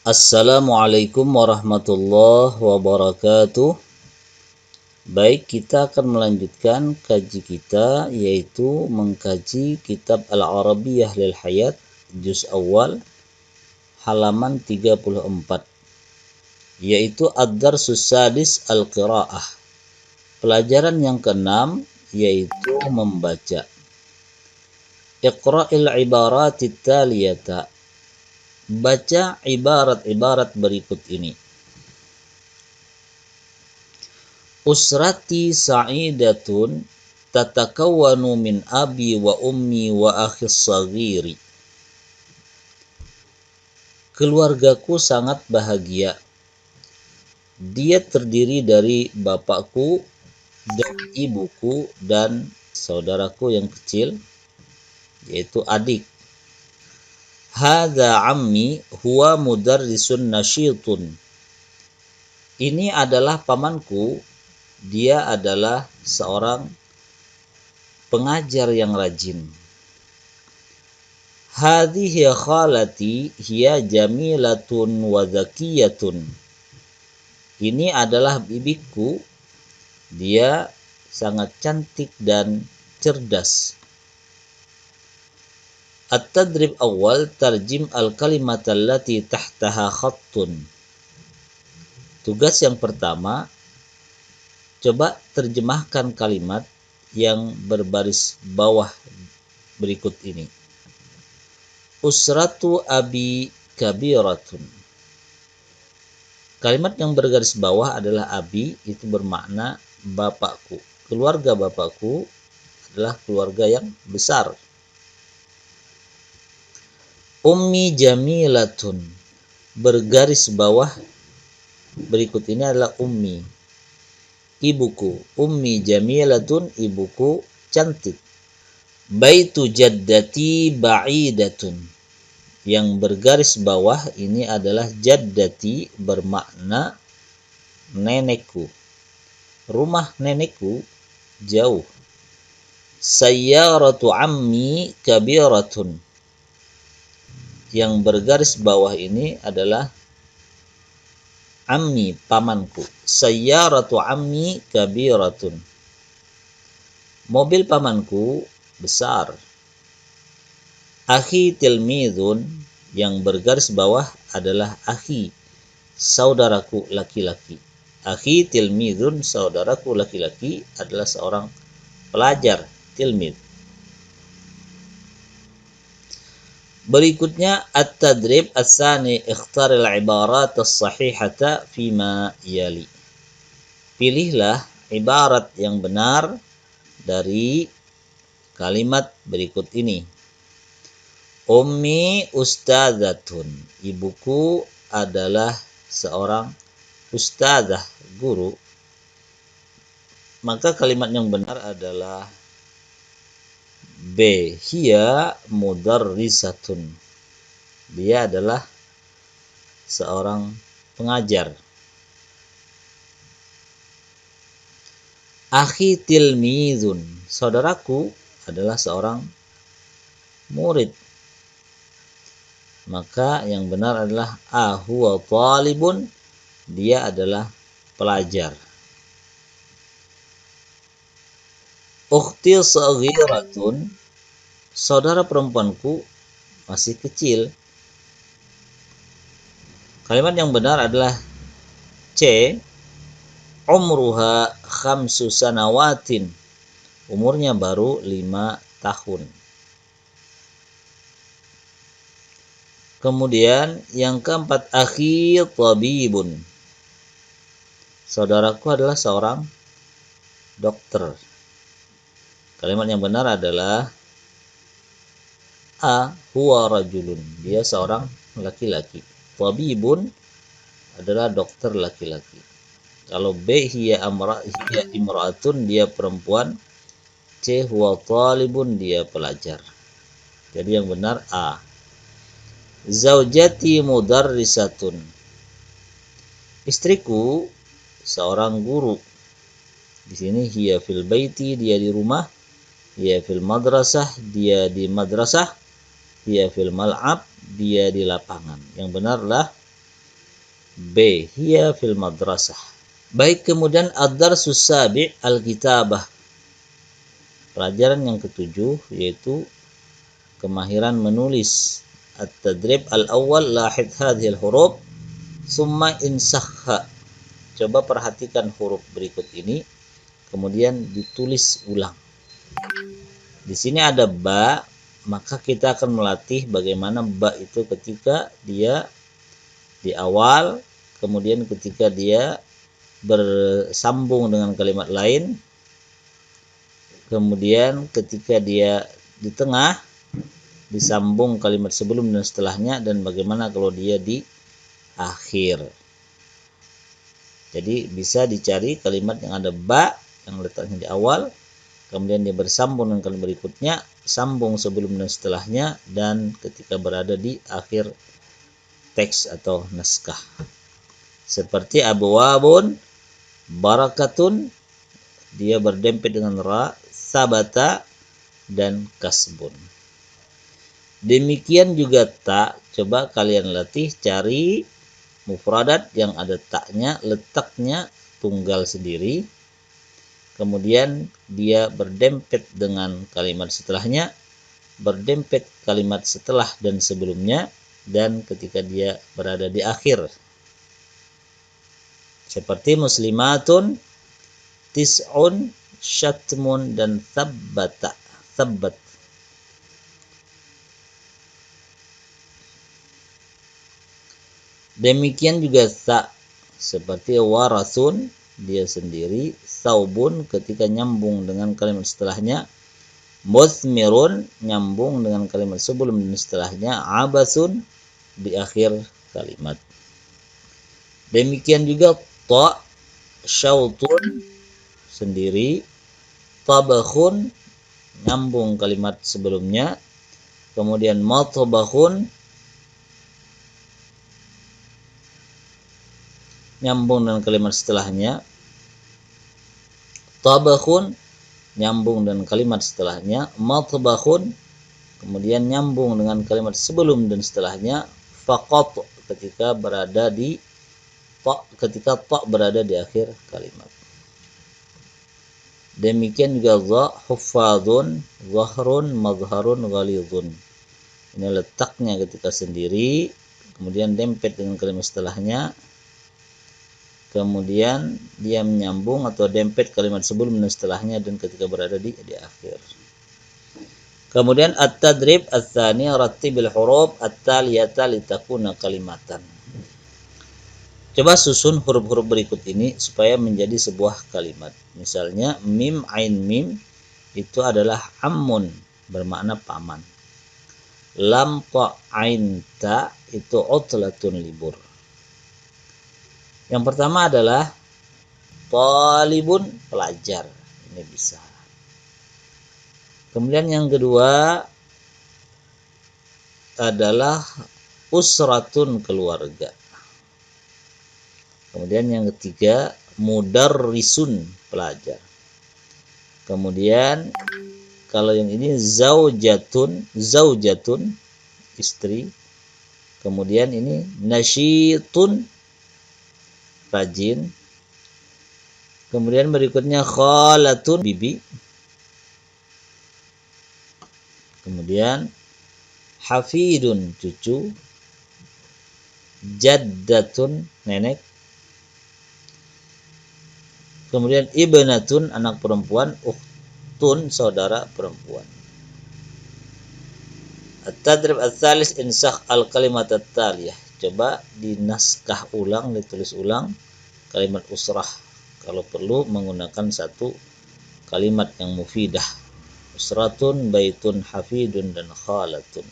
Assalamualaikum warahmatullahi wabarakatuh. Baik, kita akan melanjutkan kaji kita, yaitu mengkaji kitab Al-Arabiyah lil Hayat, juz awal, halaman 34, yaitu Ad-Darsus Sadis Al-Qira'ah. Pelajaran yang keenam, yaitu membaca. Iqra'il ibaratit taliyata. Baca ibarat-ibarat berikut ini. Usrati sa'idatun tatakawwanu min abi wa ummi wa akhis saghiri. Keluargaku sangat bahagia. Dia terdiri dari bapakku dan ibuku dan saudaraku yang kecil, yaitu adik. Hadza ammi huwa mudarrisun nasyitun. Ini adalah pamanku. Dia adalah seorang pengajar yang rajin. Hadhihi khalati hiya jamilatun wa zakiyatun. Ini adalah bibiku. Dia sangat cantik dan cerdas. At-tadrib awal tarjim al-kalimat allati tahtaha khattun. Tugas yang pertama, coba terjemahkan kalimat yang berbaris bawah berikut ini. Usratu abi kabiratun. Kalimat yang bergaris bawah adalah abi, itu bermakna bapakku. Keluarga bapakku adalah keluarga yang besar. Ummi jamilatun. Bergaris bawah berikut ini adalah ummi. Ibuku. Ummi jamilatun, ibuku cantik. Baitu jaddati ba'idatun. Yang bergaris bawah ini adalah jaddati, bermakna nenekku. Rumah nenekku jauh. Sayyaratu ammi kabiratun. Yang bergaris bawah ini adalah ammi, pamanku. Sayyaratu ammi kabiratun. Mobil pamanku besar. Akhi tilmidun. Yang bergaris bawah adalah akhi, saudaraku laki-laki. Akhi tilmidun, saudaraku laki-laki adalah seorang pelajar, tilmid. Berikutnya at-tadrib as-sani, ikhtaril ibarat as-sahihata fima yali. Pilihlah ibarat yang benar dari kalimat berikut ini. Ummi ustadzatun. Ibuku adalah seorang ustadzah, guru. Maka kalimat yang benar adalah B. Hiya mudarrisatun. Dia adalah seorang pengajar. Akhi tilmizun. Saudaraku adalah seorang murid. Maka yang benar adalah huwa talibun. Dia adalah pelajar. Ukhti saghiratun. Saudara perempuanku masih kecil. Kalimat yang benar adalah C. Umruha khamsu sanawatin. Umurnya baru 5 tahun. Kemudian yang keempat, akhi tabibun. Saudaraku adalah seorang dokter. Kalimat yang benar adalah A. Huwa rajulun. Dia seorang laki-laki. Tabibun adalah dokter laki-laki. Kalau B. Hiya imra'atun, dia perempuan. C. Huwa talibun, dia pelajar. Jadi yang benar A. Zaujati mudarrisatun. Istriku seorang guru. Di sini hiya fil baiti, dia di rumah. Hiya fil madrasah, dia di madrasah. Hiya fil mal'ab, dia di lapangan. Yang benarlah B. Hiya fil madrasah. Baik, kemudian ad-darsus sabi' al-kitabah. Pelajaran yang ketujuh yaitu kemahiran menulis. At-tadrib al-awwal lahid hadhil huruf summa insakha. Coba perhatikan huruf berikut ini, kemudian ditulis ulang. Di sini ada ba, maka kita akan melatih bagaimana ba itu ketika dia di awal, kemudian ketika dia bersambung dengan kalimat lain, kemudian ketika dia di tengah disambung kalimat sebelum dan setelahnya, dan bagaimana kalau dia di akhir. Jadi bisa dicari kalimat yang ada ba yang letaknya di awal, kemudian dia bersambung dengan kalimat berikutnya, sambung sebelum dan setelahnya, dan ketika berada di akhir teks atau naskah. Seperti abwabun, barakatun, dia berdempet dengan ra, sabata, dan kasbun. Demikian juga ta, coba kalian latih cari mufradat yang ada taknya, letaknya tunggal sendiri, kemudian dia berdempet dengan kalimat setelahnya, berdempet kalimat setelah dan sebelumnya, dan ketika dia berada di akhir. Seperti muslimatun, tis'un, syatmun, dan thabbata. Thabbat. Demikian juga sa, seperti warasun, dia sendiri, saubun ketika nyambung dengan kalimat setelahnya, musmirun nyambung dengan kalimat sebelum dan setelahnya, abasun di akhir kalimat. Demikian juga ta, syautun sendiri, tabakhun nyambung kalimat sebelumnya, kemudian matbakhun nyambung dengan kalimat setelahnya, tabakhun nyambung dengan kalimat setelahnya, matbakhun kemudian nyambung dengan kalimat sebelum dan setelahnya, faqat ketika berada di ta, ketika ta berada di akhir kalimat. Demikian juga za, huffadun, zahrun, mazharun, ghalidun. Ini letaknya ketika sendiri, kemudian dempet dengan kalimat setelahnya, kemudian dia menyambung atau dempet kalimat sebelum dan setelahnya, dan ketika berada di akhir. Kemudian at-tadrib ats-tsani rattibil huruf at-taliyata litakuna kalimatan. Coba susun huruf-huruf berikut ini supaya menjadi sebuah kalimat. Misalnya mim, ain, mim itu adalah ammun, bermakna paman. Lam, ta, ain, ta itu utlatun, libur. Yang pertama adalah talibun, pelajar. Ini bisa. Kemudian yang kedua adalah usratun, keluarga. Kemudian yang ketiga mudarrisun, pelajar. Kemudian kalau yang ini zaujatun, zaujatun, istri. Kemudian ini nasyitun, rajin. Kemudian berikutnya khalatun, bibi. Kemudian hafidun, cucu. Jaddatun, nenek. Kemudian ibnatun, anak perempuan. Ukhtun, saudara perempuan. At-tadrib ats-tsalis insakh al-kalimat at-taliyah. Coba dinaskah ulang, ditulis ulang kalimat usrah. Kalau perlu menggunakan satu kalimat yang mufidah. Usratun, baitun, hafidun, dan khalatun.